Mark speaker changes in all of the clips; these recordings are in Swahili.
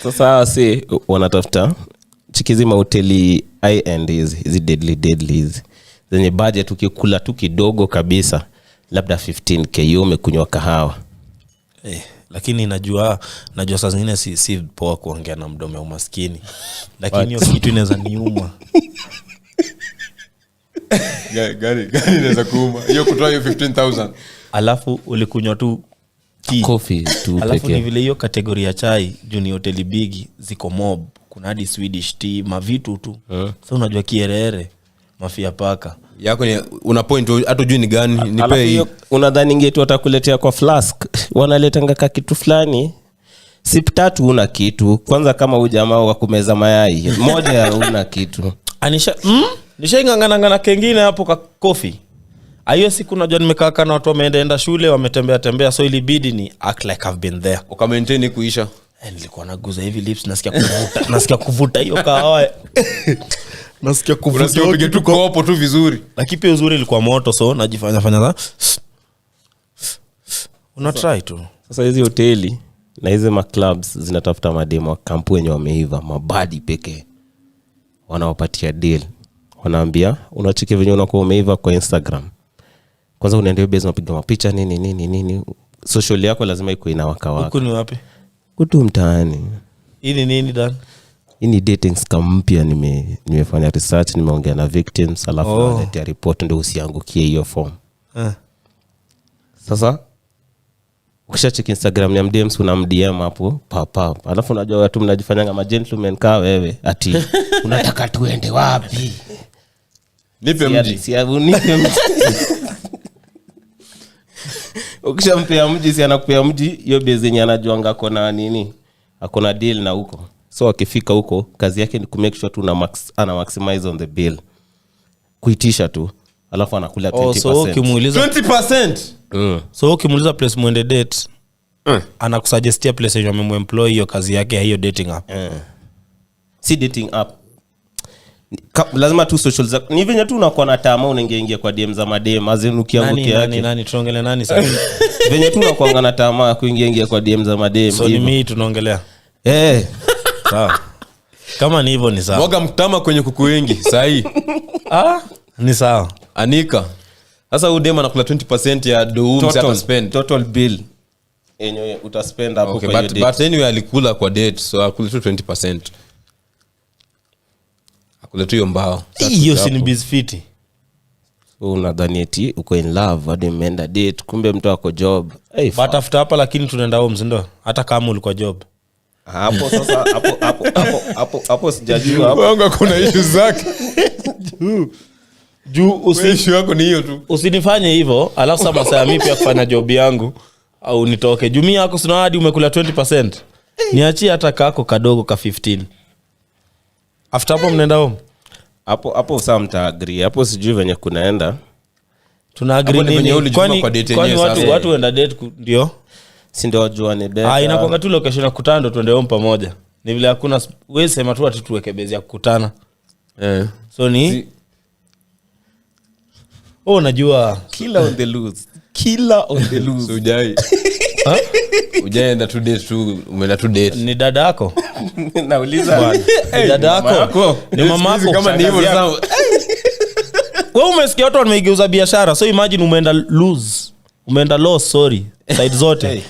Speaker 1: Sasa si wanatafuta chikizi mahoteli high end hizi deadly hizi zenye budget ukikula tu kidogo kabisa labda 15k hiyo umekunywa kahawa.
Speaker 2: Lakini najua saa zingine si poa kuongea na mdomo wa umaskini. Lakini hiyo kitu inaweza niuma.
Speaker 3: Gari inaweza kuuma. Hiyo kutoa hiyo 15,000.
Speaker 2: Alafu ulikunywa tu
Speaker 1: coffee tu pekee.
Speaker 2: Alafu ni vile hiyo kategoria ya chai juni hoteli bigi ziko mob. Kuna hadi Swedish tea, mavitu tu. Sasa unajua kierere, mafia paka.
Speaker 3: Yako ni una point hata juu ni gani? Nipe hii.
Speaker 1: Unadhani ngetu watakuletea kwa flask? Wanaletanga ka kitu fulani. Sip 3 una kitu. Kwanza kama huyu jamaa wa kumeza mayai, moja una kitu.
Speaker 2: Anisha nishaingangana kengine hapo kwa coffee. Hiyo siku najua nimekaa na watu wameenda shule, wametembea so ilibidi ni act like I've been there.
Speaker 3: Uka maintain kuisha.
Speaker 2: Nilikuwa naguza hivi lips nasikia kuvuta hiyo kahawa. Nasikia kuvuta
Speaker 3: upige tu kopo tu vizuri.
Speaker 2: Lakini pia uzuri ilikuwa moto so najifanya una try tu.
Speaker 1: Sasa hizi hoteli na hizi ma clubs zinatafuta mademo wa kampu wenye wameiva, mabadi pekee. Wanawapatia deal. Wanaambia unacheki venye unakuwa umeiva kwa Instagram. Kwanza unaendelea base unapiga mapicha nini. Social yako lazima iko inawaka waka.
Speaker 2: Huko ni wapi?
Speaker 1: Kutu mtaani.
Speaker 2: Hii nini dan?
Speaker 1: Hii ni dating scam mpya nimefanya research, nimeongea na victims alafu naletea report ndio usiangukie hiyo form. Sasa ukishacheck Instagram ya MDMs una MDM hapo papa. Alafu unajua watu mnajifanya kama gentleman kaa wewe ati unataka tuende wapi?
Speaker 3: Nipe mji.
Speaker 1: Nipe mji. Ukishampea mji si anakupea mji hiyo base yenye anajuanga kona nini? Akona deal na huko. So akifika huko kazi yake ni ku make sure tu ana maximize on the bill. Kuitisha tu. Alafu anakula 20%.
Speaker 2: So ukimuuliza
Speaker 3: 20%.
Speaker 2: So ukimuuliza place muende date, anakusuggestia place yenye amememploy hiyo kazi yake ya hiyo dating app.
Speaker 1: Si dating app. Lazima tu social ni venye tu unakuwa na tamaa unaingia kwa DM za madem azinukiangukia yake.
Speaker 2: Nani tunaongelea nani sasa?
Speaker 1: Venye tu unakuwa na tamaa kuingia kwa DM za madem.
Speaker 2: So ni mimi tunaongelea. Sawa. Kama ni hivyo ni sawa.
Speaker 3: Mwaga mtama kwenye kuku wengi sahi.
Speaker 2: Ni sawa.
Speaker 3: Anika. Sasa udema anakula 20% ya doom hata spend
Speaker 1: total bill. Enyewe utaspend hapo kwa hiyo date.
Speaker 3: But anyway alikula kwa date so akula tu 20%. Akula tu hiyo mbao.
Speaker 2: Hiyo si ni bizfiti.
Speaker 1: So unadhani eti uko in love hadi mmeenda date kumbe mtu wako job.
Speaker 2: But after hapa lakini tunaenda home ndio hata kama ulikuwa job.
Speaker 1: Hapo sasa hapo sijajua hapo.
Speaker 3: Wanga kuna issue zake.
Speaker 2: Juu
Speaker 3: issue yako ni hiyo tu.
Speaker 2: Usinifanye hivyo, alafu sasa masaa mimi pia kufanya job yangu au nitoke. Jumia yako sina hadi umekula 20%. Niachie hata kako kadogo ka 15. After hapo mnaenda home.
Speaker 1: Hapo sasa mta agree. Hapo sijui venye kunaenda.
Speaker 2: Tuna agree nini? Kwani watu wenda date ndio?
Speaker 1: Si ndio wajuane beta.
Speaker 2: Inakuanga tu location ya kukutana tuende home pamoja. Ni vile hakuna wewe sema tu ati tuweke base ya kukutana. So ni unajua
Speaker 1: killer on the loose.
Speaker 3: So ujaenda tu date tu umeenda tu date.
Speaker 2: Ni dada yako?
Speaker 1: Nauliza.
Speaker 2: Ni dada yako? Ni mama yako?
Speaker 3: Kama ni hivyo sasa.
Speaker 2: Wewe umesikia watu wameigeuza biashara. So imagine umeenda lose. Umeenda loss, sorry. Side zote.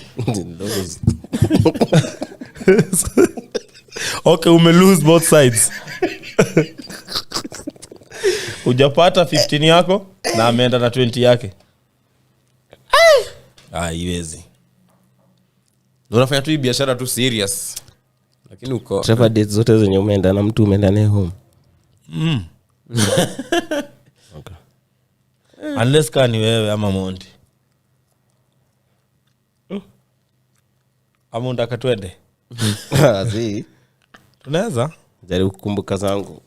Speaker 2: Okay, lose both sides. Ujapata 15 yako na ameenda na 20 yake. Iwezi.
Speaker 3: Unafanya tu biashara tu serious. Lakini uko
Speaker 1: Trevor dates zote zenye umeenda na mtu umeenda naye home.
Speaker 2: Okay. Unless kani wewe ama Monty. Ama unataka twende?
Speaker 1: Zi.
Speaker 2: Tunaweza?
Speaker 1: Jaribu kukumbuka zangu.